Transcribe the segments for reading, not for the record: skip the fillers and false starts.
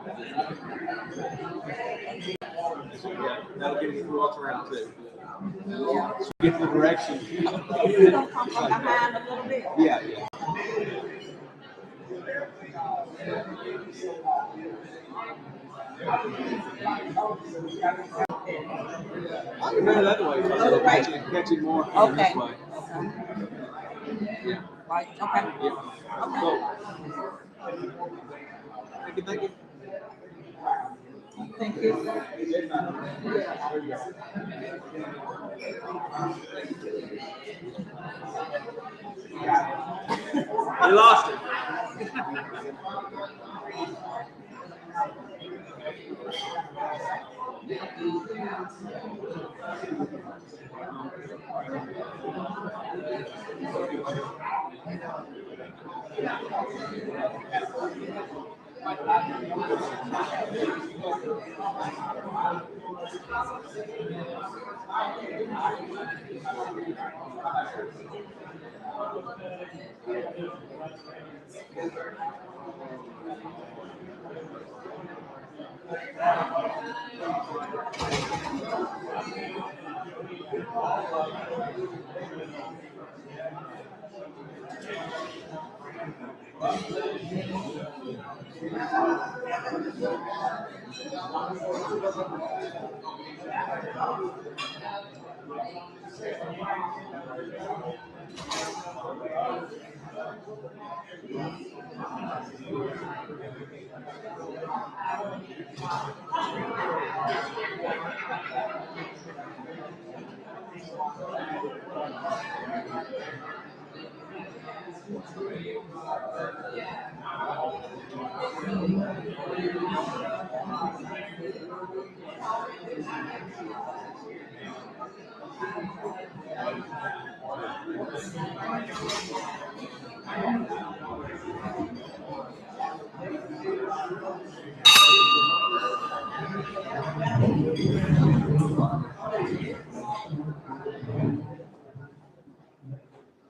Yeah, that'll get you through what's around too. Get the direction. It's gonna come from behind a little bit. Yeah, yeah. I can run it that way, so it'll catch you more coming this way. Yeah. Right, okay. Yeah. Okay. Cool. Thank you. Thank you. You lost it.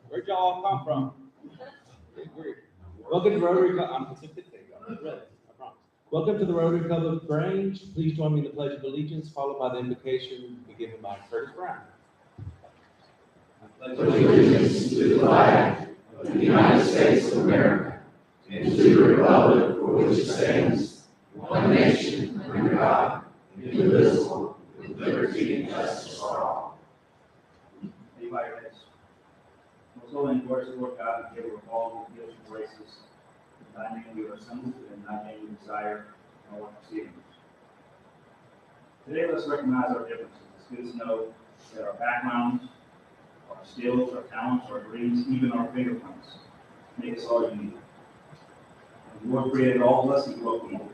Where'd y'all come from? Welcome to Rotary Club. I'm Pacific. Really, I promise. Welcome to the Rotary Club of Grange. Please join me in the Pledge of Allegiance, followed by the invocation to be given by Curtis Brown. I pledge allegiance to the flag of the United States of America and to the republic for which it stands, one nation, under God, indivisible, with liberty and justice for all. Anybody has most holy and glorious Lord God, the giver of all who heals and graces, in thy name we are assembled, and in thy name we desire and all proceedings. Today let's recognize our differences. It's good to know that our backgrounds, our skills, our talents, our dreams, even our fingerprints make us all unique. And the Lord created all of us equal people.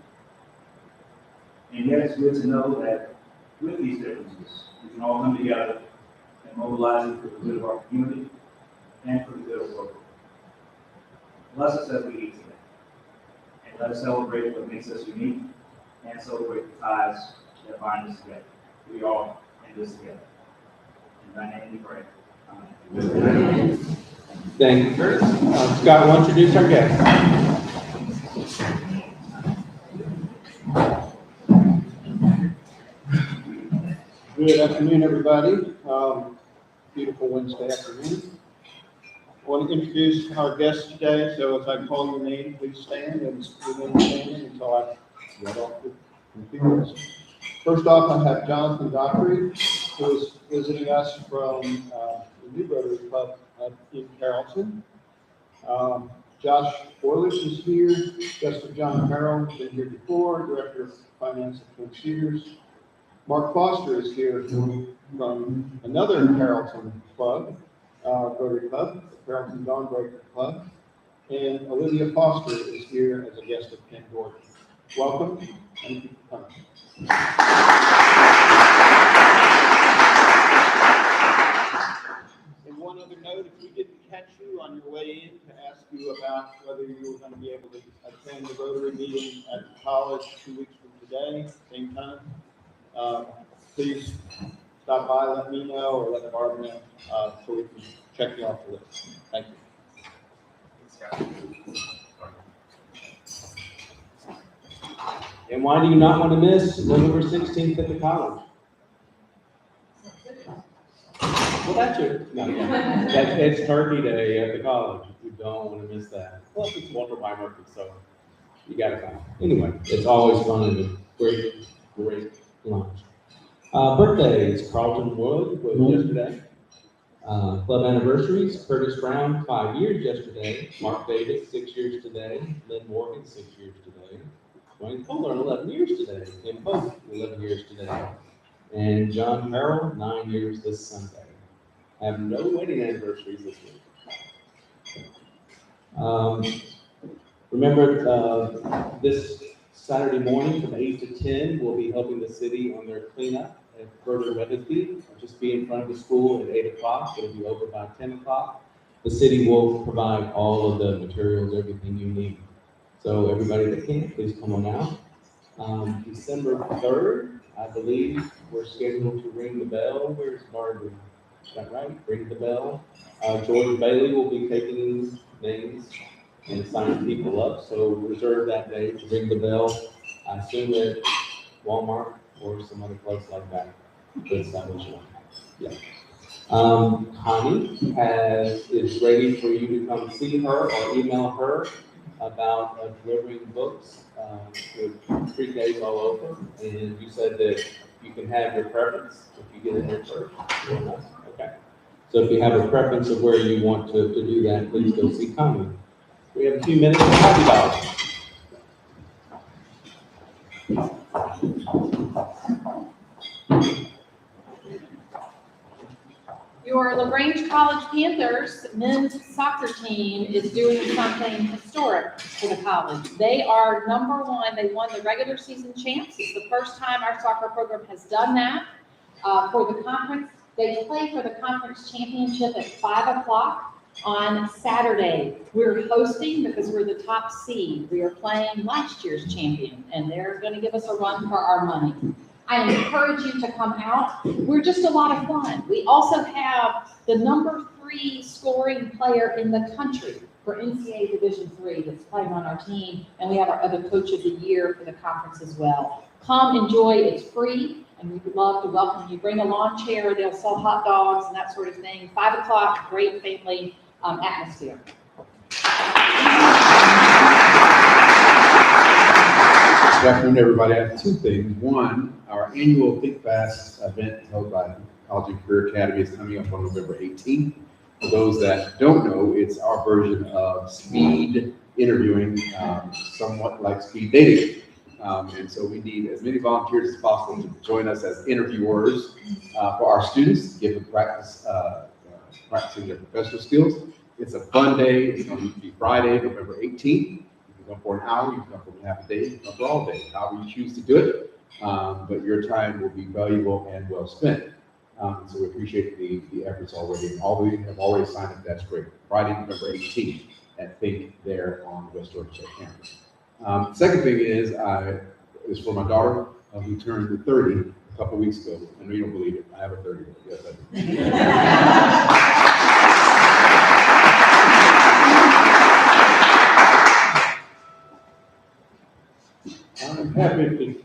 And yet it's good to know that with these differences, we can all come together and mobilize it for the good of our community and for the good of the world. Bless us as we eat today. And let us celebrate what makes us unique and celebrate the ties that bind us together. We are in this together. In thy name we pray. Amen. Thank you, Curtis. Scott will introduce our guest. Good afternoon, everybody. Beautiful Wednesday afternoon. I want to introduce our guest today, so if I call your name, please stand and remain standing until I get off the materials. First off, I have Jonathan Dockery, who is visiting us from the New Rotary Club in Carrollton. Josh Orlish is here, Justice John Harrell, been here before, Director of Finance at Twin Cedars. Mark Foster is here from another Carrollton club, Rotary Club, the Carrollton Dawnbreaker Club. And Olivia Foster is here as a guest of Ken Gordon. Welcome. Thank you for coming. And one other note, if we didn't catch you on your way in to ask you about whether you were going to be able to attend the Rotary meeting at the college 2 weeks from today, same time, please stop by, let me know, or let Barb know, so we can check you off the list. Thank you. And why do you not want to miss November 16th at the college? Well, that's it's Turkey Day at the college. You don't want to miss that. Plus, it's Walter Weimark, so you got to come. Anyway, it's always fun and a great lunch. Birthdays: Carlton Wood was yesterday. Club anniversaries: Curtis Brown, 5 years yesterday. Mark Davis, 6 years today. Lynn Morgan, 6 years today. Wayne Fuller, 11 years today. Tim Pope, 11 years today. And John Harrell, 9 years this Sunday. Have no wedding anniversaries this week. Remember, this Saturday morning from 8 to 10, we'll be helping the city on their cleanup at Further Weathersby. Just be in front of the school at 8 o'clock. It'll be over by 10 o'clock. The city will provide all of the materials, everything you need. So everybody that can, please come on out. December 3rd, I believe we're scheduled to ring the bell. Where's Barbara? Is that right? Ring the bell. George Bailey will be taking names and signing people up. So reserve that day to ring the bell. I assume at Walmart or some other place like that. Good salvation. Yeah. Connie is ready for you to come see her or email her about delivering books with pre-Ks all over. And you said that you can have your preference if you get in there first. Okay. So if you have a preference of where you want to do that, please go see Connie. We have a few minutes of happy dollars. Your LaGrange College Panthers men's soccer team is doing something historic for the college. They are #1. They won the regular season champs. It's the first time our soccer program has done that for the conference. They play for the conference championship at 5 o'clock on Saturday. We're hosting because we're the top seed. We are playing last year's champion, and they're going to give us a run for our money. I encourage you to come out. We're just a lot of fun. We also have the #3 scoring player in the country for NCAA Division III that's playing on our team, and we have our other coach of the year for the conference as well. Come enjoy, it's free, and we would love to welcome you. Bring a lawn chair, they'll sell hot dogs and that sort of thing. 5 o'clock, great family atmosphere. Good afternoon, everybody. I have two things. One, our annual Think Fast event held by College and Career Academy is coming up on November 18th. For those that don't know, it's our version of speed interviewing, somewhat like speed dating. And so we need as many volunteers as possible to join us as interviewers for our students, give them practicing their professional skills. It's a fun day. It's going to be Friday, November 18th. You can come for an hour, you can come for half a day, you can come for all day, however you choose to do it. But your time will be valuable and well spent. So we appreciate the efforts already. And all of you have already signed up, that's great. Friday, November 18th at Think there on West Georgia Tech campus. Second thing is for my daughter who turned 30 a couple of weeks ago. I know you don't believe it. I have a 30. Yes, I do. I'm happy to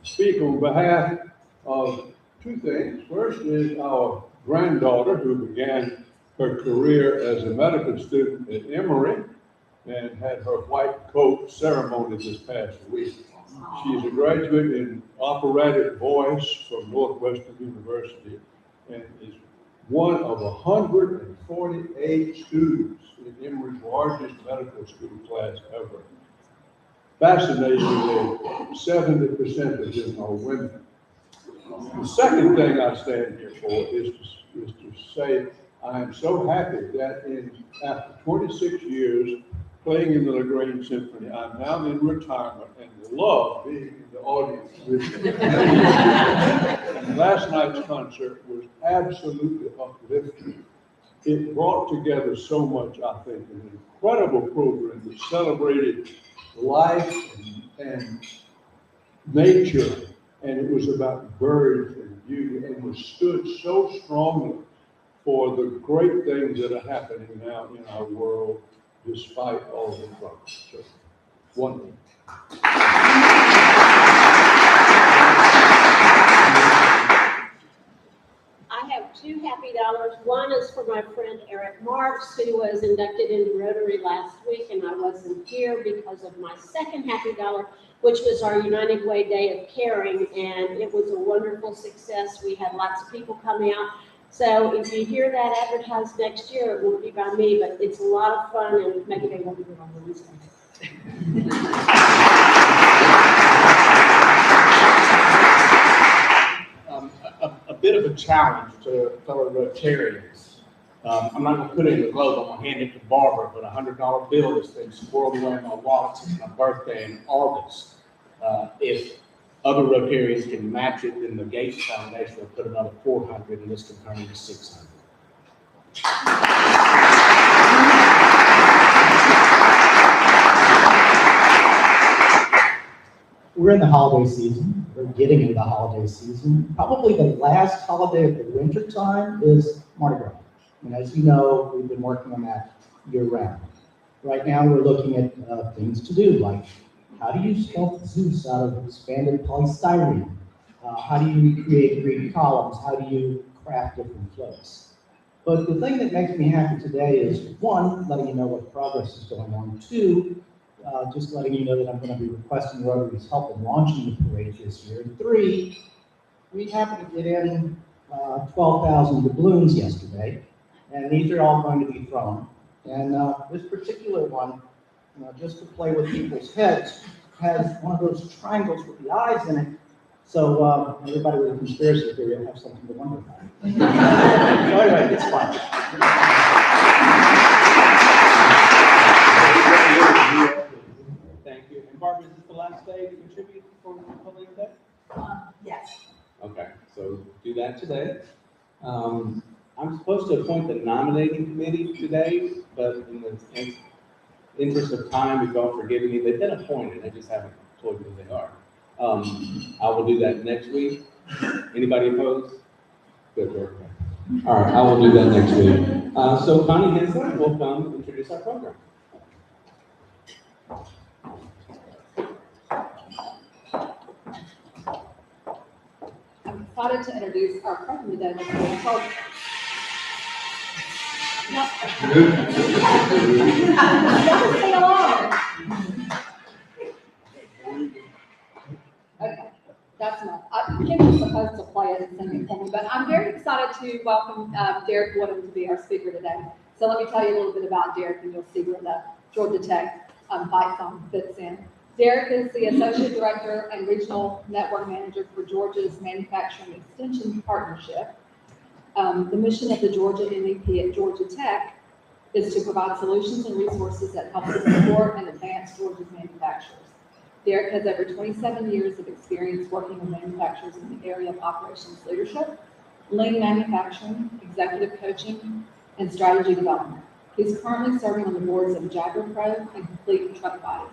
speak on behalf of two things. First is our granddaughter who began her career as a medical student at Emory and had her white coat ceremony this past week. She's a graduate in operatic voice from Northwestern University and is one of 148 students in Emory's largest medical school class ever. Fascinatingly, 70% of them are women. The second thing I stand here for is to say I am so happy that after 26 years playing in the LaGrange Symphony, I'm now in retirement and love being in the audience with you. And last night's concert was absolutely uplifting. It brought together so much, I think, an incredible program that celebrated life and nature, and it was about birds and beauty, and was stood so strongly for the great things that are happening now in our world, despite all the problems. So, wonderful. my friend Eric Marks, who was inducted into Rotary last week, and I wasn't here because of my second Happy Dollar, which was our United Way Day of Caring, and it was a wonderful success. We had lots of people come out. So if you hear that advertised next year, it won't be by me, but it's a lot of fun, and maybe they won't do it on Wednesday. A bit of a challenge to fellow Rotarians. I'm not gonna put it in the globe, I'm gonna hand it to Barbara, but $100 bill that's been squirreled away in my wallet since my birthday in August. If other Rotarians can match it, then the Gates Foundation will put another 400, and this can turn into 600. We're in the holiday season. We're getting into the holiday season. Probably the last holiday of the winter time is Mardi Gras. And as you know, we've been working on that year round. Right now, we're looking at things to do, like how do you sculpt Zeus out of expanded polystyrene? How do you create green columns? How do you craft different floats? But the thing that makes me happy today is, one, letting you know what progress is going on. Two, just letting you know that I'm going to be requesting Rotary's help in launching the parade this year. And three, we happened to get in 12,000 doubloons yesterday, and these are all going to be thrown. And this particular one, just to play with people's heads, has one of those triangles with the eyes in it. So everybody with a conspiracy theory will have something to wonder about. So anyway, it's fun. Thank you. And Barbara, is this the last day to contribute for Republic Day? Yes. Okay, so do that today. I'm supposed to appoint the nominating committee today, but in the interest of time, if y'all forgive me, they've been appointed, I just haven't told you who they are. I will do that next week. Anybody opposed? Good work. All right, I will do that next week. So Connie Henson will come and introduce our program. I'm excited to introduce our program today. It's called Sing along. Okay, that's enough. Kim was supposed to play it and sing it for me, but I'm very excited to welcome Derek Woodham to be our speaker today. So let me tell you a little bit about Derek, and you'll see where the Georgia Tech fight song fits in. Derek is the Associate Director and Regional Network Manager for Georgia's Manufacturing Extension Partnership. The mission of the Georgia MEP at Georgia Tech is to provide solutions and resources that help to support and advance Georgia's manufacturers. Derek has over 27 years of experience working with manufacturers in the area of operations leadership, lean manufacturing, executive coaching, and strategy development. He's currently serving on the boards of Jaguar Pro and Complete Truck Bodies.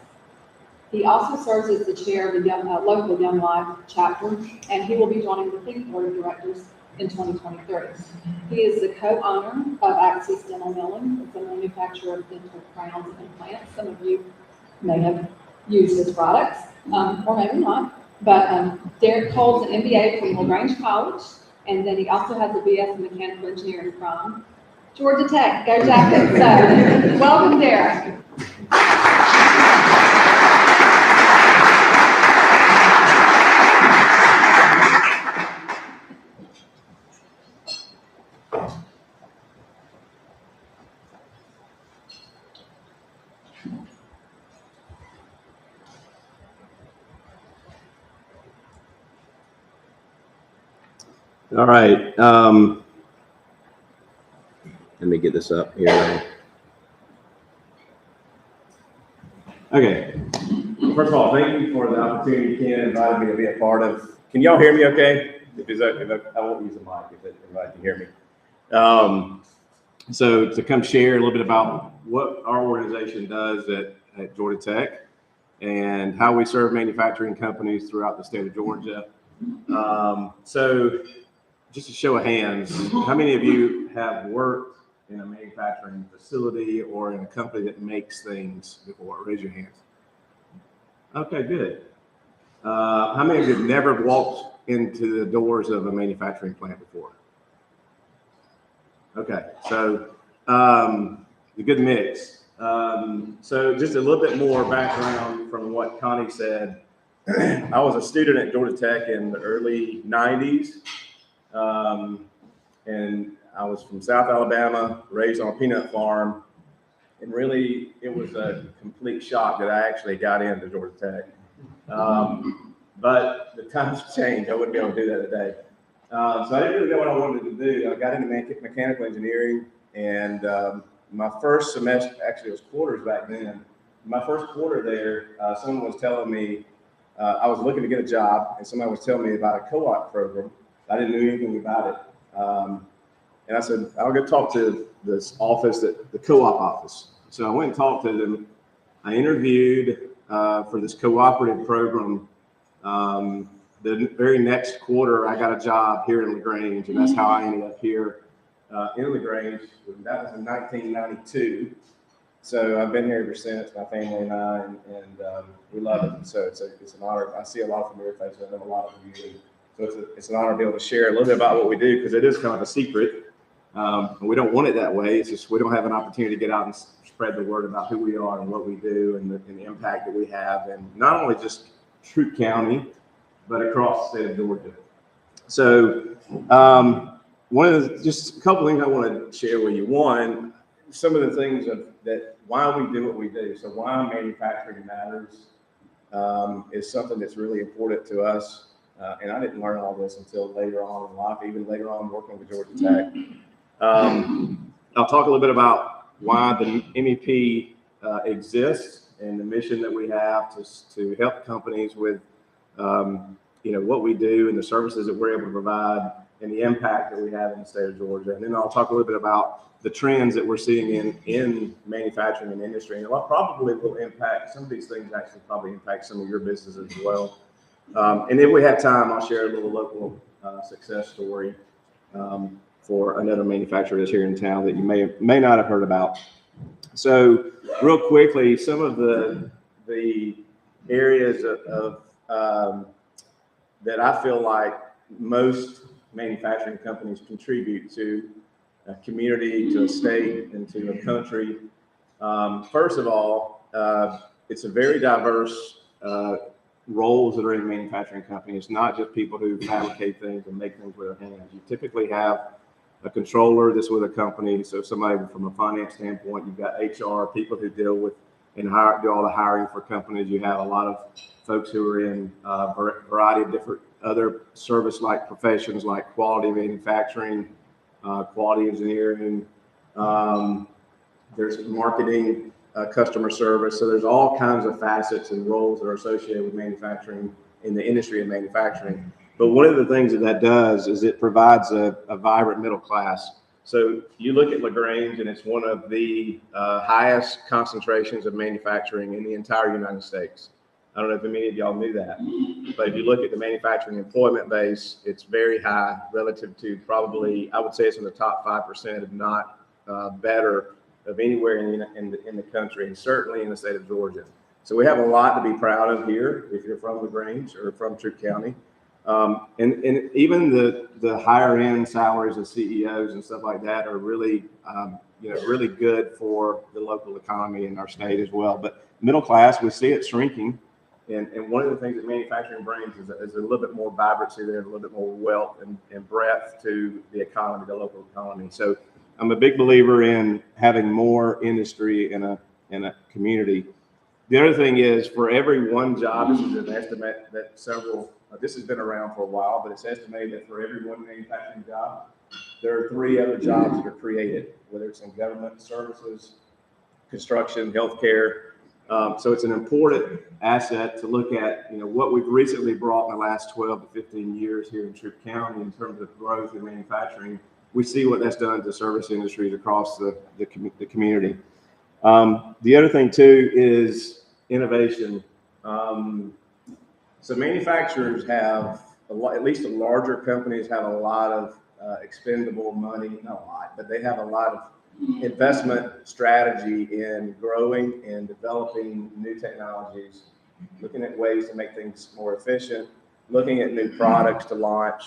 He also serves as the chair of the local Young Life chapter, and he will be joining the Think Board of Directors in 2023. He is the co-owner of Axis Dental Milling. It's a manufacturer of dental crowns and implants. Some of you may have used his products, or maybe not. But Derek holds an MBA from LaGrange College, and then he also has a BS in Mechanical Engineering from Georgia Tech. Go Jackets! So, welcome, Derek. All right. Let me get this up here. Okay. First of all, thank you for the opportunity, Ken, invited me to be a part of. Can y'all hear me okay? I won't use a mic if everybody can hear me. So to come share a little bit about what our organization does at Georgia Tech and how we serve manufacturing companies throughout the state of Georgia. So just a show of hands, how many of you have worked in a manufacturing facility or in a company that makes things before? Raise your hands. Okay, good. How many of you have never walked into the doors of a manufacturing plant before? Okay, so the good mix. So just a little bit more background from what Connie said. I was a student at Georgia Tech in the early 90s. And I was from South Alabama, raised on a peanut farm. And really, it was a complete shock that I actually got into Georgia Tech. But the times changed. I wouldn't be able to do that today. So I didn't really know what I wanted to do. I got into mechanical engineering, and my first semester, actually it was quarters back then. My first quarter there, someone was telling me, I was looking to get a job, and somebody was telling me about a co-op program. I didn't know anything about it. And I said, I'll go talk to this office, the co-op office. So I went and talked to them. I interviewed for this cooperative program. The very next quarter, I got a job here in LaGrange, and that's how I ended up here in LaGrange. That was in 1992. So I've been here ever since, my family and I, and we love it. So it's an honor. I see a lot of familiar faces. I know a lot of you. So it's an honor to be able to share a little bit about what we do, because it is kind of a secret. And we don't want it that way. It's just we don't have an opportunity to get out and spread the word about who we are and what we do and the impact that we have, and not only just Troup County, but across the state of Georgia. So just a couple things I want to share with you. One, some of the things that why we do what we do. So why manufacturing matters is something that's really important to us. And I didn't learn all this until later on in life, even later on working with Georgia Tech. I'll talk a little bit about why the MEP exists and the mission that we have to help companies with what we do and the services that we're able to provide and the impact that we have in the state of Georgia. And then I'll talk a little bit about the trends that we're seeing in manufacturing and industry. And what probably will impact, some of these things actually probably impact some of your businesses as well. And if we have time, I'll share a little local success story for another manufacturer that's here in town that you may not have heard about. So real quickly, some of the areas of that I feel like most manufacturing companies contribute to a community, to a state, and to a country. First of all, it's a very diverse roles that are in manufacturing companies. It's not just people who fabricate things and make things with their hands. You typically have a controller that's with a company. So somebody from a finance standpoint, you've got HR, people who deal with and do all the hiring for companies. You have a lot of folks who are in a variety of different other service-like professions like quality manufacturing, quality engineering. There's marketing, customer service. So there's all kinds of facets and roles that are associated with manufacturing in the industry of manufacturing. But one of the things that does is it provides a vibrant middle class. So you look at LaGrange, and it's one of the highest concentrations of manufacturing in the entire United States. I don't know if many of y'all knew that, but if you look at the manufacturing employment base, it's very high relative to probably, I would say it's in the top 5%, if not better, of anywhere in the country, and certainly in the state of Georgia. So we have a lot to be proud of here if you're from LaGrange or from Troup County. And even the higher end salaries of CEOs and stuff like that are really, really good for the local economy in our state as well. But middle class, we see it shrinking. And one of the things that manufacturing brings is a little bit more vibrancy there, a little bit more wealth and breadth to the economy, the local economy. So I'm a big believer in having more industry in a community. The other thing is, for every one job, this is an estimate that this has been around for a while, but it's estimated that for every one manufacturing job, there are 3 other jobs that are created, whether it's in government services, construction, healthcare. So it's an important asset to look at, what we've recently brought in the last 12 to 15 years here in Troup County in terms of growth in manufacturing. We see what that's done to service industries across the community. The other thing too is innovation. So manufacturers have at least the larger companies have a lot of expendable money, not a lot, but they have a lot of investment strategy in growing and developing new technologies, looking at ways to make things more efficient, looking at new products to launch.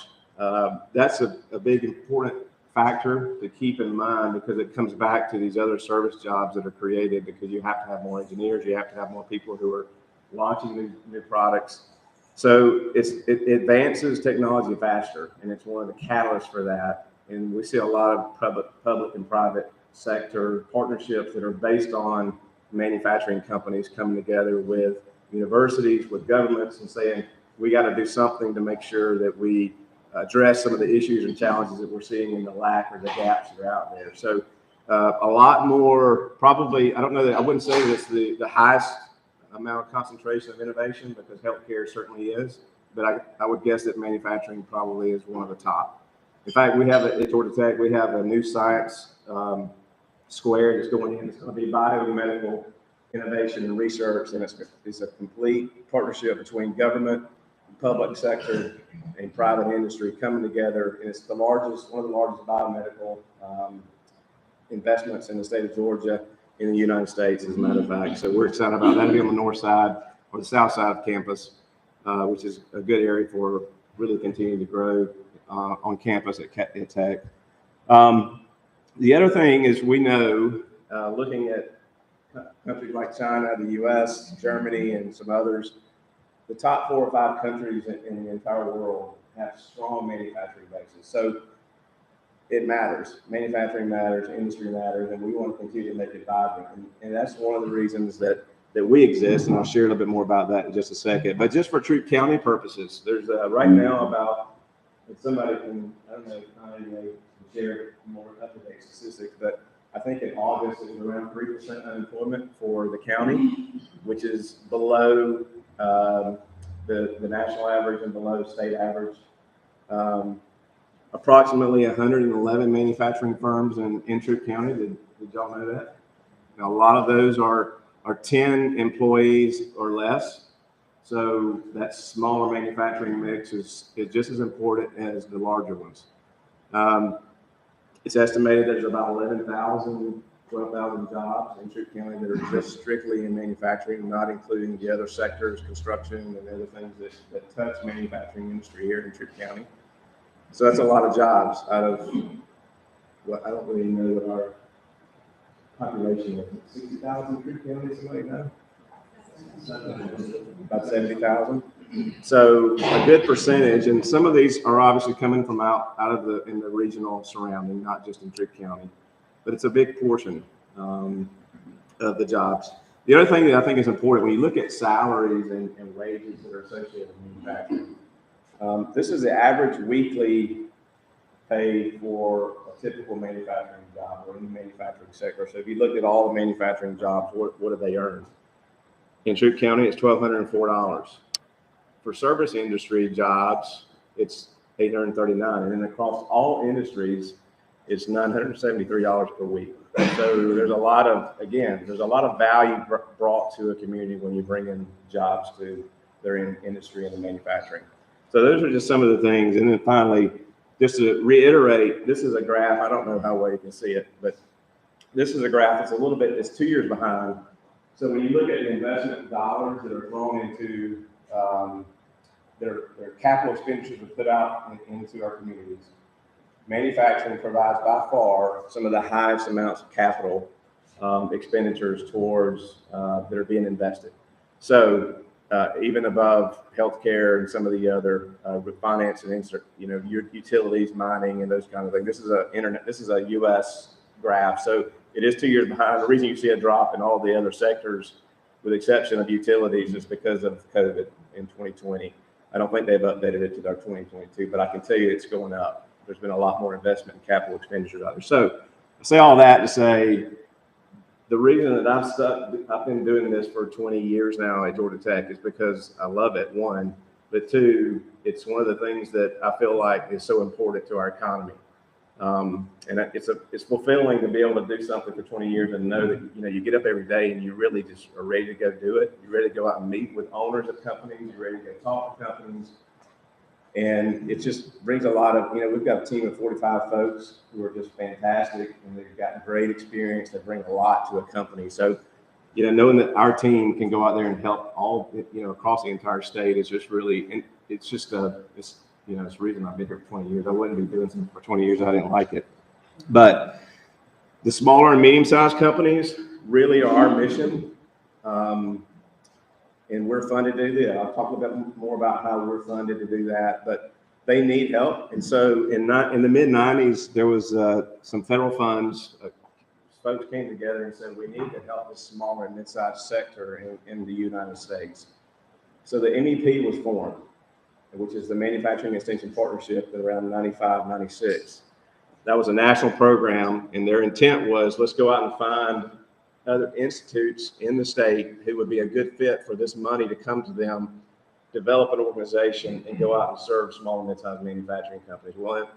That's a big important factor to keep in mind because it comes back to these other service jobs that are created because you have to have more engineers, you have to have more people who are launching new products. So it advances technology faster, and it's one of the catalysts for that. And we see a lot of public and private sector partnerships that are based on manufacturing companies coming together with universities, with governments, and saying, we got to do something to make sure that we address some of the issues and challenges that we're seeing in the lack or the gaps that are out there. So a lot more, probably, I don't know that, I wouldn't say that it's the highest amount of concentration of innovation because healthcare certainly is, but I would guess that manufacturing probably is one of the top. In fact, we have at Georgia Tech, we have a new science square that's going in. It's going to be biomedical innovation and research, and it's a complete partnership between government, public sector, and private industry coming together. And it's one of the largest biomedical investments in the state of Georgia, in the United States, as a matter of fact. So we're excited about that. It'll be on the north side or the south side of campus, which is a good area for really continuing to grow on campus at Tech. The other thing is we know, looking at countries like China, the US, Germany, and some others, the top 4 or 5 countries in the entire world have strong manufacturing bases. So it matters. Manufacturing matters, industry matters, and we want to continue to make it vibrant. And that's one of the reasons that we exist, and I'll share a little bit more about that in just a second. But just for Troup County purposes, there's right now about, if somebody can, I don't know, I may share more up-to-date statistics, but I think in August it was around 3% unemployment for the county, which is below the national average and below state average. Approximately 111 manufacturing firms in Troup County. Did y'all know that? Now, a lot of those are 10 employees or less. So that smaller manufacturing mix is just as important as the larger ones. It's estimated there's about 11,000, 12,000 jobs in Troup County that are just strictly in manufacturing, not including the other sectors, construction and other things that touch manufacturing industry here in Troup County. So that's a lot of jobs out of what I don't really know what our population is. 60,000 Troup County, somebody know? About 70,000. So a good percentage, and some of these are obviously coming from in the regional surrounding, not just in Troup County, but it's a big portion of the jobs. The other thing that I think is important when you look at salaries and wages that are associated with manufacturing, this is the average weekly pay for a typical manufacturing job or any manufacturing sector. So if you look at all the manufacturing jobs, what do they earn? In Troup County, it's $1,204. For service industry jobs, it's $839, and then across all industries, it's $973 per week. So there's a lot of value brought to a community when you bring in jobs to their industry and the manufacturing. So those are just some of the things. And then finally, just to reiterate, this is a graph. I don't know how well you can see it, but this is a graph that's it's 2 years behind. So when you look at the investment dollars that are thrown into their capital expenditures are put out into our communities, manufacturing provides by far some of the highest amounts of capital expenditures towards that are being invested. So even above healthcare and some of the other finance and your utilities, mining, and those kind of things. This is a U.S. graph, so it is 2 years behind. The reason you see a drop in all the other sectors, with the exception of utilities, is because of COVID in 2020. I don't think they've updated it to our 2022, but I can tell you it's going up. There's been a lot more investment in capital expenditures out there. So I say all that to say, the reason that I've been doing this for 20 years now at Georgia Tech is because I love it, one, but two, it's one of the things that I feel like is so important to our economy. And it's fulfilling to be able to do something for 20 years and know that, you get up every day and you really just are ready to go do it. You're ready to go out and meet with owners of companies. You're ready to go talk to companies. And it just brings a lot of, we've got a team of 45 folks who are just fantastic and they've got great experience. They bring a lot to a company. So, knowing that our team can go out there and help all, across the entire state is just really, and it's just it's the reason I've been here for 20 years. I wouldn't be doing something for 20 years if I didn't like it. But the smaller and medium-sized companies really are our mission. And we're funded to do that. I'll talk a bit more about how we're funded to do that, but they need help. And so in the mid-90s, there was some federal funds. Folks came together and said, we need to help the smaller and mid-sized sector in the United States. So the MEP was formed, which is the Manufacturing Extension Partnership, around 95, 96. That was a national program, and their intent was, let's go out and find other institutes in the state who would be a good fit for this money to come to them, develop an organization, and go out and serve small and mid-sized manufacturing companies. Well,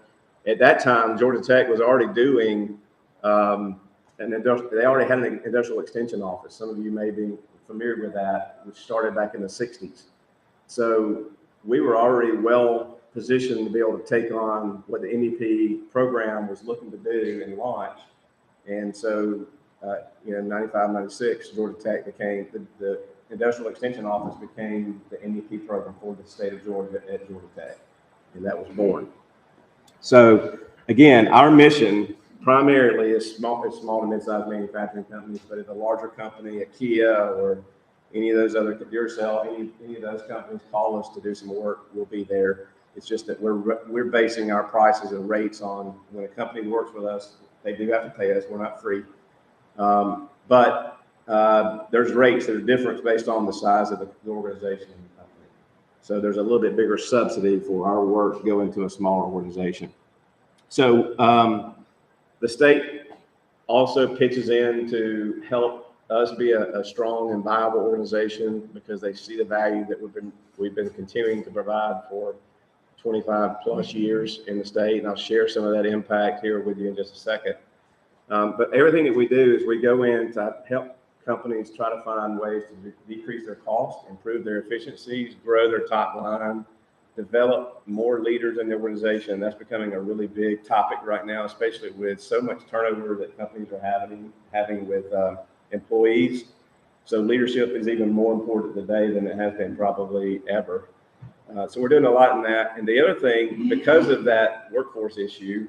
at that time, Georgia Tech was already doing, they already had an industrial extension office. Some of you may be familiar with that, which started back in the 60s. So we were already well positioned to be able to take on what the MEP program was looking to do and launch. And so, 95, 96, Georgia Tech became, the Industrial Extension Office became the MEP program for the state of Georgia at Georgia Tech. And that was born. So again, our mission primarily is small to mid-sized manufacturing companies, but if a larger company, a Kia or any of those other, Duracell, any of those companies call us to do some work, we'll be there. It's just that we're basing our prices and rates on when a company works with us, they do have to pay us. We're not free. But there's rates that are different based on the size of the organization and the company. So there's a little bit bigger subsidy for our work to go into a smaller organization. So the state also pitches in to help us be a strong and viable organization because they see the value that we've been continuing to provide for 25 plus years in the state. And I'll share some of that impact here with you in just a second. But everything that we do is we go in to help companies try to find ways to decrease their costs, improve their efficiencies, grow their top line, develop more leaders in the organization. That's becoming a really big topic right now, especially with so much turnover that companies are having with employees. So leadership is even more important today than it has been probably ever. So we're doing a lot in that. And the other thing, because of that workforce issue,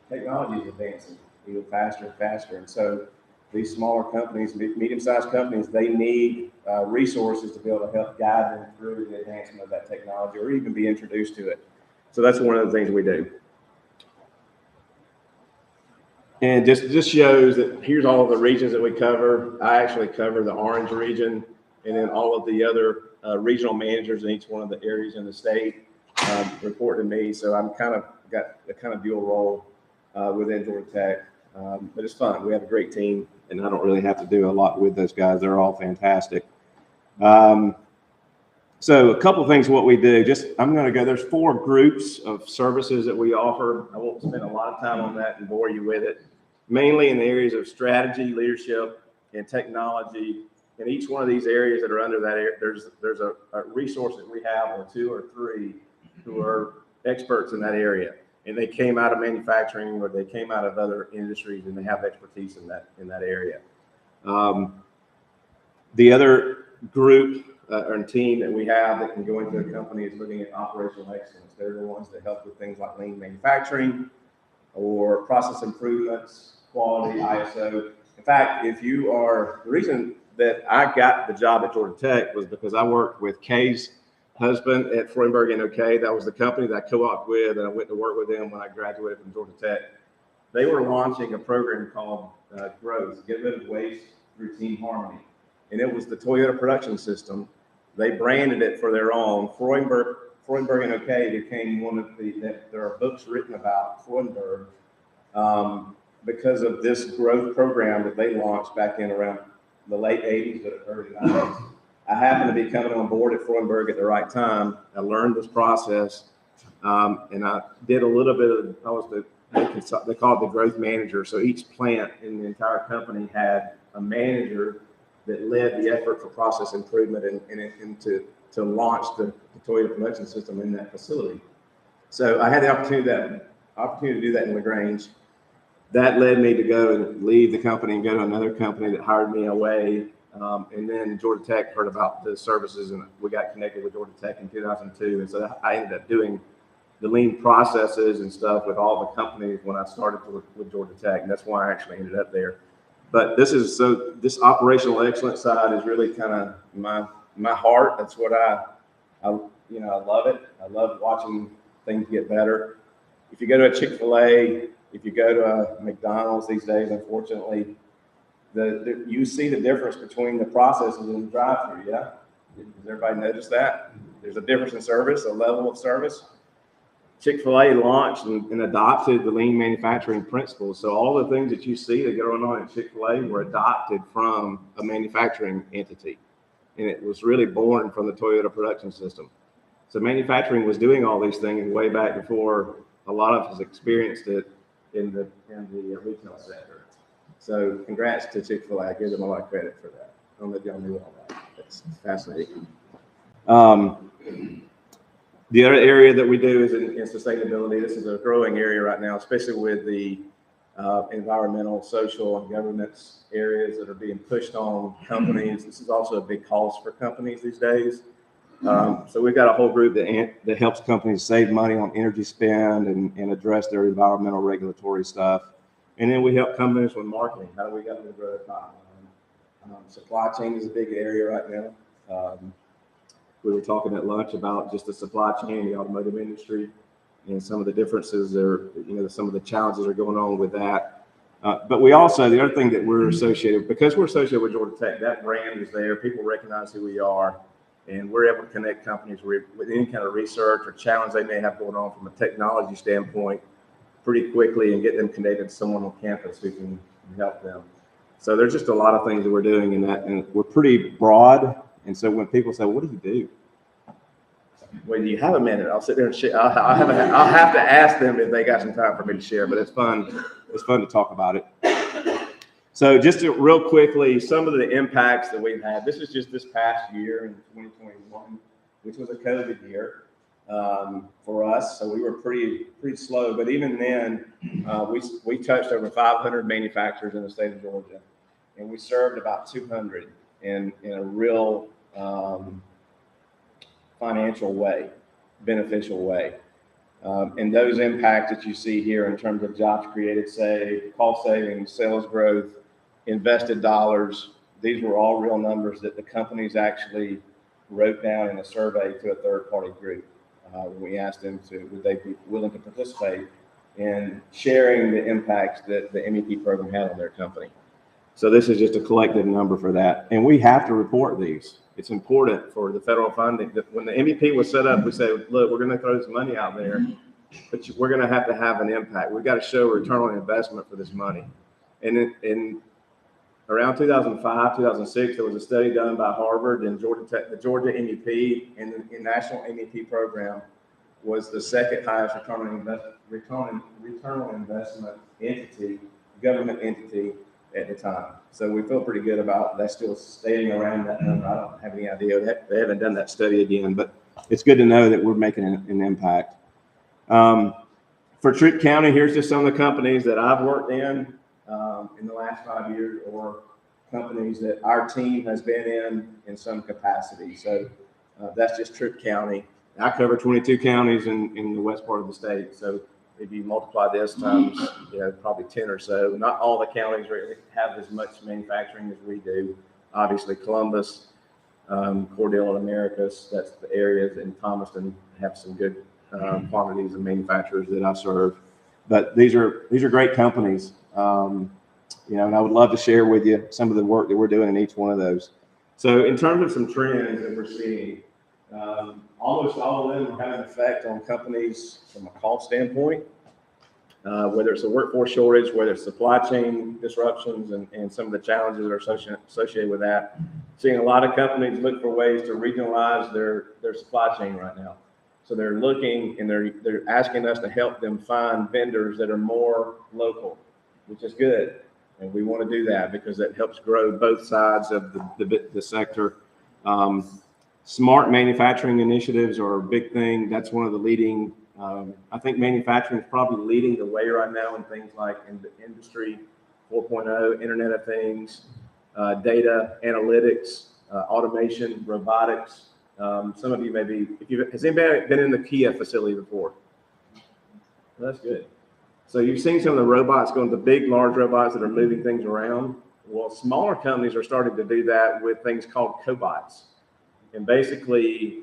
technology is advancing even faster and faster. And so these smaller companies, medium-sized companies, they need resources to be able to help guide them through the advancement of that technology or even be introduced to it. So that's one of the things we do. And just shows that here's all of the regions that we cover. I actually cover the Orange region, and then all of the other regional managers in each one of the areas in the state report to me. So I'm got a kind of dual role within Georgia Tech. But it's fun. We have a great team, and I don't really have to do a lot with those guys. They're all fantastic. So a couple of things what we do. I'm going to go. There's 4 groups of services that we offer. I won't spend a lot of time on that and bore you with it. Mainly in the areas of strategy, leadership, and technology. In each one of these areas that are under that area, there's a resource that we have, or 2 or 3, who are experts in that area. And they came out of manufacturing or they came out of other industries and they have expertise in that area. The other group or team that we have that can go into a company is looking at operational excellence. They're the ones that help with things like lean manufacturing or process improvements, quality, ISO. In fact, the reason that I got the job at Georgia Tech was because I worked with Kay's husband at Freudenberg & OK. That was the company that I co-opted with, and I went to work with them when I graduated from Georgia Tech. They were launching a program called Growth, Get Rid of Waste Through Team Harmony. And it was the Toyota production system. They branded it for their own. Freudenberg & OK became one of there are books written about Freudenberg because of this growth program that they launched back in around the late 80s or early 90s. I happened to be coming on board at Freudenberg at the right time. I learned this process, and I did a little bit of, they call it the growth manager. So each plant in the entire company had a manager that led the effort for process improvement and to launch the Toyota production system in that facility. So I had the opportunity to do that in LaGrange. That led me to go and leave the company and go to another company that hired me away. And then Georgia Tech heard about the services, and we got connected with Georgia Tech in 2002. And so I ended up doing the lean processes and stuff with all the companies when I started with Georgia Tech, and that's why I actually ended up there. But this operational excellence side is really kind of my heart. That's what I love it. I love watching things get better. If you go to a Chick-fil-A, if you go to a McDonald's these days, unfortunately, you see the difference between the processes in the drive-thru. Yeah, does everybody notice that? There's a difference in service, a level of service. Chick-fil-A launched and adopted the lean manufacturing principles. So all the things that you see that are going on at Chick-fil-A were adopted from a manufacturing entity. And it was really born from the Toyota production system. So manufacturing was doing all these things way back before a lot of us experienced it in the retail sector. So congrats to Chick-fil-A. I give them a lot of credit for that. I don't know if y'all knew all that. That's fascinating. The other area that we do is in sustainability. This is a growing area right now, especially with the environmental, social, and governance areas that are being pushed on companies. This is also a big cost for companies these days. So we've got a whole group that helps companies save money on energy spend and address their environmental regulatory stuff. And then we help companies with marketing. How do we get them to grow their top line? Supply chain is a big area right now. We were talking at lunch about just the supply chain in the automotive industry and some of the differences there, some of the challenges that are going on with that. But we also, the other thing that we're associated, because we're associated with Georgia Tech, that brand is there. People recognize who we are, and we're able to connect companies with any kind of research or challenge they may have going on from a technology standpoint pretty quickly and get them connected to someone on campus who can help them. So there's just a lot of things that we're doing in that, and we're pretty broad. And so when people say, "What do you do?" Well, do you have a minute? I'll sit there and share. I'll have to ask them if they got some time for me to share, but it's fun. It's fun to talk about it. So just real quickly, some of the impacts that we've had. This is just this past year in 2021, which was a COVID year for us. So we were pretty slow. But even then, we touched over 500 manufacturers in the state of Georgia, and we served about 200 in a real financial way, beneficial way. And those impacts that you see here in terms of jobs created, cost savings, sales growth, invested dollars, these were all real numbers that the companies actually wrote down in a survey to a third-party group. When we asked them would they be willing to participate in sharing the impacts that the MEP program had on their company. So this is just a collective number for that. And we have to report these. It's important for the federal funding. When the MEP was set up, we said, look, we're going to throw this money out there, but we're going to have an impact. We've got to show a return on investment for this money. And in around 2005, 2006, there was a study done by Harvard and Georgia Tech. The Georgia MEP and the national MEP program was the second highest return on investment entity, government entity at the time. So we feel pretty good about that still staying around that number. I don't have any idea. They haven't done that study again, but it's good to know that we're making an impact. For Troup County, here's just some of the companies that I've worked in the last 5 years, or companies that our team has been in some capacity. So that's just Troup County. I cover 22 counties in the west part of the state. So if you multiply this times, probably 10 or so. Not all the counties really have as much manufacturing as we do. Obviously, Columbus, Cordell and Americus, that's the areas, and Thomaston have some good quantities of manufacturers that I serve. But these are great companies, and I would love to share with you some of the work that we're doing in each one of those. So in terms of some trends that we're seeing, almost all of them have an effect on companies from a cost standpoint, whether it's a workforce shortage, whether it's supply chain disruptions and some of the challenges that are associated with that. Seeing a lot of companies look for ways to regionalize their supply chain right now. So they're looking and they're asking us to help them find vendors that are more local, which is good. And we want to do that because that helps grow both sides of the sector. Smart manufacturing initiatives are a big thing. That's one of the leading, I think manufacturing is probably leading the way right now in things like in the Industry 4.0, Internet of Things, data analytics, automation, robotics. Some of you has anybody been in the Kia facility before? That's good. So you've seen some of the robots going, the big, large robots that are moving things around. Well, smaller companies are starting to do that with things called cobots. And basically,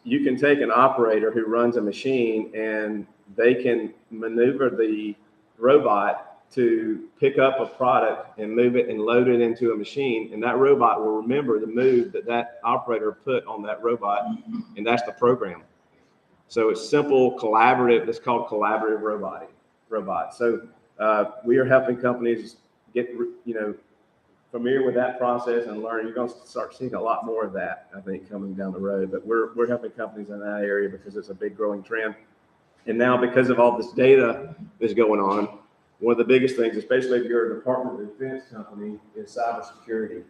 you can take an operator who runs a machine and they can maneuver the robot to pick up a product and move it and load it into a machine. And that robot will remember the move that operator put on that robot. And that's the program. So it's simple, collaborative. It's called collaborative robot. So we are helping companies get, familiar with that process and learn. You're going to start seeing a lot more of that, I think, coming down the road. But we're helping companies in that area because it's a big growing trend. And now, because of all this data that's going on, one of the biggest things, especially if you're a Department of Defense company, is cybersecurity.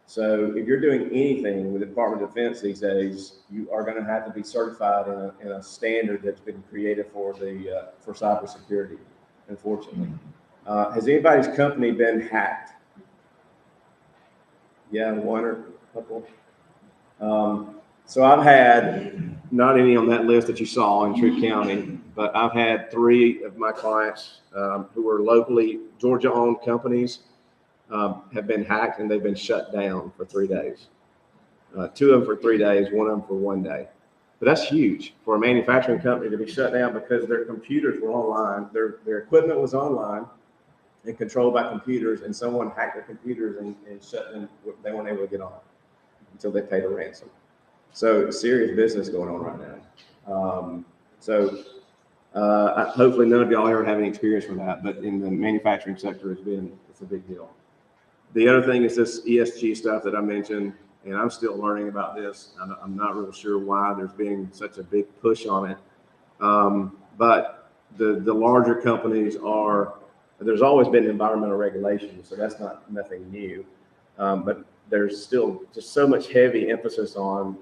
So if you're doing anything with the Department of Defense these days, you are going to have to be certified in a standard that's been created for cybersecurity, unfortunately. Has anybody's company been hacked? Yeah, one or a couple. So I've had, not any on that list that you saw in Troup County, but I've had 3 of my clients who were locally Georgia-owned companies have been hacked, and they've been shut down for 3 days. 2 of them for 3 days, 1 of them for 1 day. But that's huge for a manufacturing company to be shut down because their computers were online, their equipment was online and controlled by computers, and someone hacked their computers and shut them. They weren't able to get on until they paid a ransom. So serious business going on right now. Hopefully none of y'all ever have any experience with that, but in the manufacturing sector, it's a big deal. The other thing is this ESG stuff that I mentioned, and I'm still learning about this. I'm not really sure why there's been such a big push on it. But the larger companies there's always been environmental regulation, so that's nothing new. But there's still just so much heavy emphasis on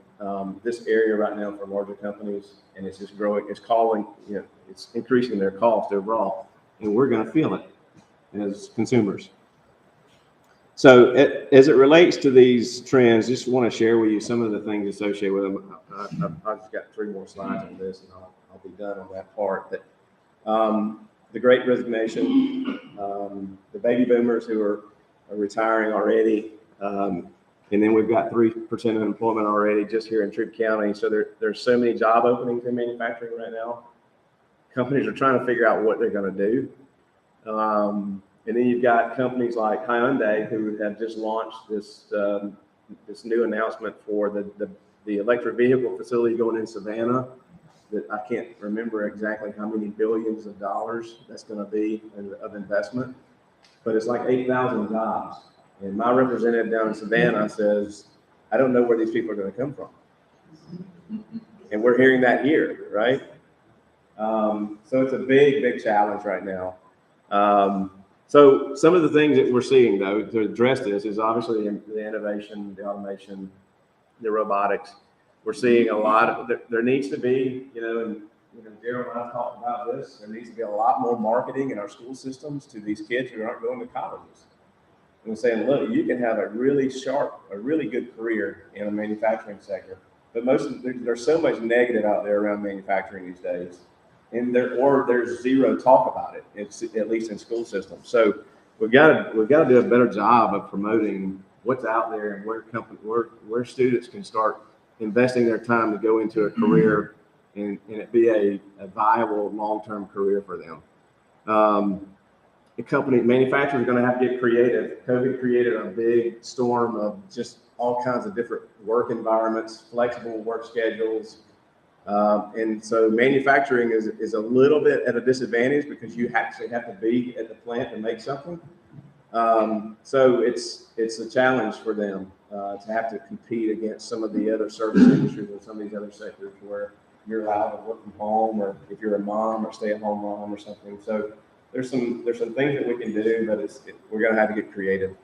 this area right now for larger companies, and it's just growing. It's increasing their cost overall, and we're going to feel it as consumers. So as it relates to these trends, just want to share with you some of the things associated with them. I've just got 3 more slides on this, and I'll be done on that part. But the Great Resignation, the baby boomers who are retiring already, and then we've got 3% unemployment already just here in Troup County. So there's so many job openings in manufacturing right now. Companies are trying to figure out what they're going to do. And then you've got companies like Hyundai who have just launched this new announcement for the electric vehicle facility going in Savannah. That I can't remember exactly how many billions of dollars that's going to be of investment, but it's like 8,000 jobs. And my representative down in Savannah says, I don't know where these people are going to come from. And we're hearing that here, right? So it's a big, big challenge right now. So some of the things that we're seeing, though, to address this is obviously the innovation, the automation, the robotics. We're seeing a lot of, there needs to be, and Gerald and I talked about this, there needs to be a lot more marketing in our school systems to these kids who aren't going to colleges. And we're saying, look, you can have a really good career in a manufacturing sector, but there's so much negative out there around manufacturing these days. And there's zero talk about it. It's at least in school systems. So we've got to do a better job of promoting what's out there and where students can start investing their time to go into a career and it be a viable long-term career for them. Manufacturers are going to have to get creative. COVID created a big storm of just all kinds of different work environments, flexible work schedules. And so manufacturing is a little bit at a disadvantage because you actually have to be at the plant to make something. So it's a challenge for them to have to compete against some of the other service industries and some of these other sectors where you're allowed to work from home, or if you're a mom or stay-at-home mom or something. So there's some things that we can do, but we're going to have to get creative.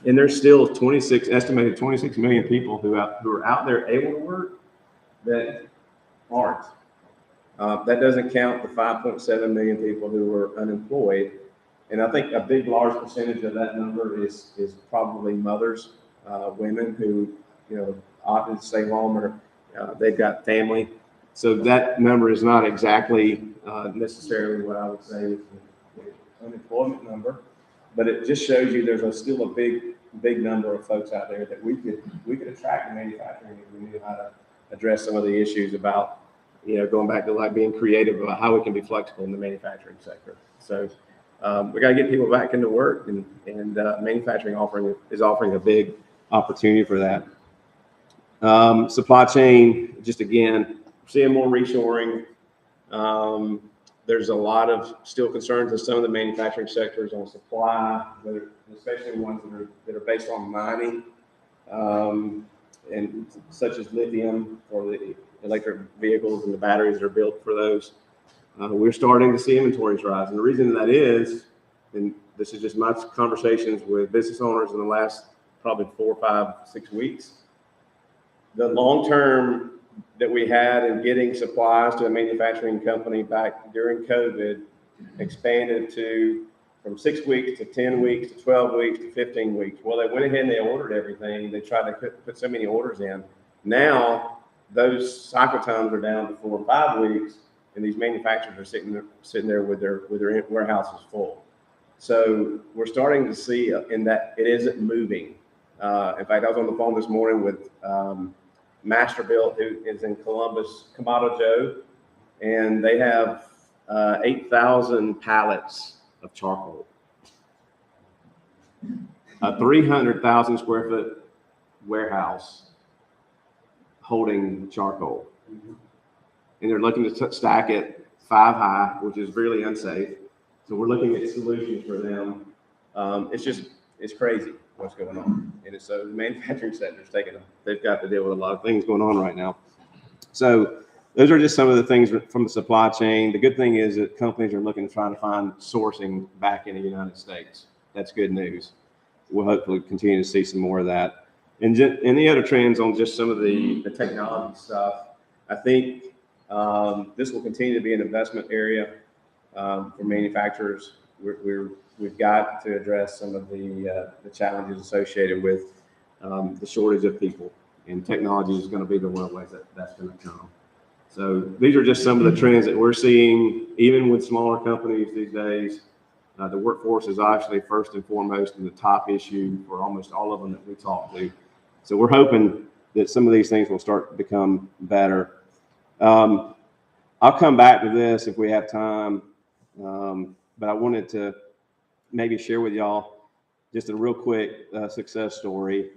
And there's still estimated 26 million people who are out there able to work that aren't. That doesn't count the 5.7 million people who are unemployed. And I think a big, large percentage of that number is probably mothers, women who, opted to stay home or they've got family. So that number is not exactly necessarily what I would say is the unemployment number, but it just shows you there's still a big number of folks out there that we could attract in manufacturing if we knew how to address some of the issues about, going back to like being creative about how we can be flexible in the manufacturing sector. So we got to get people back into work, and manufacturing is offering a big opportunity for that. Supply chain, just again, seeing more reshoring. There's a lot of still concerns in some of the manufacturing sectors on supply, especially ones that are based on mining, and such as lithium for the electric vehicles and the batteries that are built for those. We're starting to see inventories rise. And the reason that is, and this is just my conversations with business owners in the last probably 4, 5, 6 weeks, the long-term that we had in getting supplies to a manufacturing company back during COVID expanded from 6 weeks to 10 weeks to 12 weeks to 15 weeks. Well, they went ahead and they ordered everything. They tried to put so many orders in. Now those cycle times are down to 4 or 5 weeks, and these manufacturers are sitting there with their warehouses full. So we're starting to see in that it isn't moving. In fact, I was on the phone this morning with Masterbuilt, who is in Columbus, Kamado Joe, and they have 8,000 pallets of charcoal. A 300,000 square foot warehouse holding charcoal. And they're looking to stack it 5 high, which is really unsafe. So we're looking at solutions for them. It's crazy what's going on. And so the manufacturing sector is they've got to deal with a lot of things going on right now. So those are just some of the things from the supply chain. The good thing is that companies are looking to try to find sourcing back in the United States. That's good news. We'll hopefully continue to see some more of that. And the other trends on just some of the technology stuff, I think this will continue to be an investment area for manufacturers. We've got to address some of the challenges associated with the shortage of people, and technology is going to be the one of the ways that's going to come. So these are just some of the trends that we're seeing, even with smaller companies these days. The workforce is actually first and foremost in the top issue for almost all of them that we talk to. So we're hoping that some of these things will start to become better. I'll come back to this if we have time, but I wanted to maybe share with y'all just a real quick success story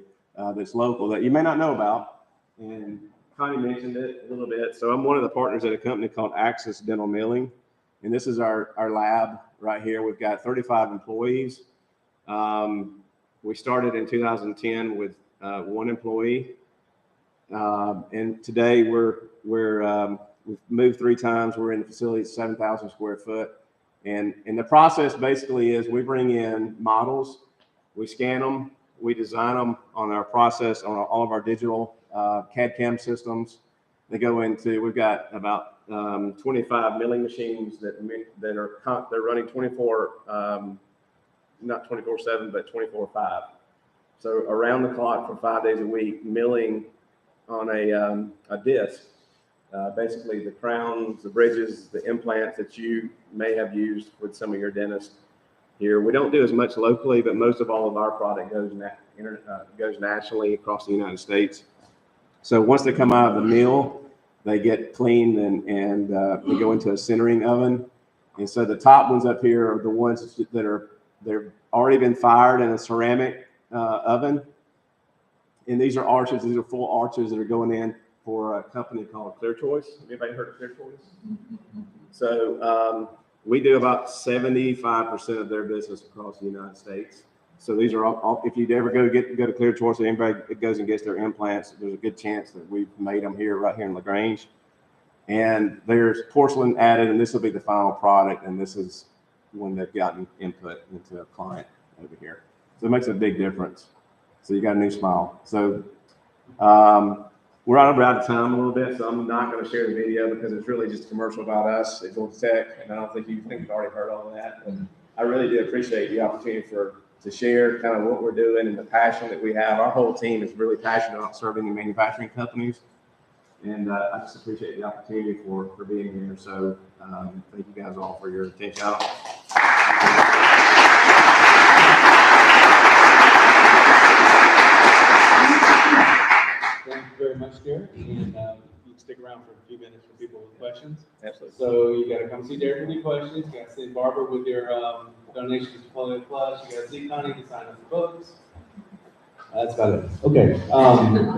that's local that you may not know about. And Connie mentioned it a little bit. So I'm one of the partners at a company called Axis Dental Milling. And this is our lab right here. We've got 35 employees. We started in 2010 with 1 employee. And today we've moved 3 times. We're in the facility, 7,000 square foot. And the process basically is we bring in models, we scan them, we design them on our process, on all of our digital CAD/CAM systems. We've got about 25 milling machines that are running not 24/7, but 24/5. So around the clock for 5 days a week, milling on a disc. Basically the crowns, the bridges, the implants that you may have used with some of your dentists here. We don't do as much locally, but most of all of our product goes nationally across the United States. So once they come out of the mill, they get cleaned and they go into a sintering oven. And so the top ones up here are the ones that they've already been fired in a ceramic oven. And these are arches, these are full arches that are going in for a company called ClearChoice. Anybody heard of ClearChoice? So we do about 75% of their business across the United States. So these are all, if you ever go to ClearChoice, or anybody goes and gets their implants, there's a good chance that we've made them right here in LaGrange. And there's porcelain added, and this will be the final product. And this is when they've gotten input into a client over here. So it makes a big difference. So you got a new smile. So we're out of time a little bit, so I'm not going to share the video because it's really just a commercial about us at Georgia Tech, and I don't think you've already heard all of that. But I really do appreciate the opportunity to share kind of what we're doing and the passion that we have. Our whole team is really passionate about serving the manufacturing companies, And I just appreciate the opportunity for being here. So thank you guys all for your attention. Thank you very much, Derek, and you can stick around for a few minutes for people with questions. Absolutely. So you gotta come see Derek with your questions, you gotta see Barbara with your donations to Polio Plus, you gotta see Connie to sign up for books. That's about it. Okay,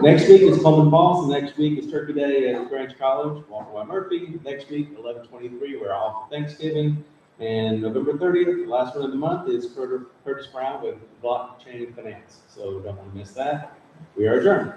next week is Coleman Falls, and next week is Turkey Day at Grange College, Walker Y. Murphy. Next week, 11/23, we're off for Thanksgiving. And November 30th, the last one of the month, is Curtis Brown with Blockchain Finance. So don't want to miss that. We are adjourned.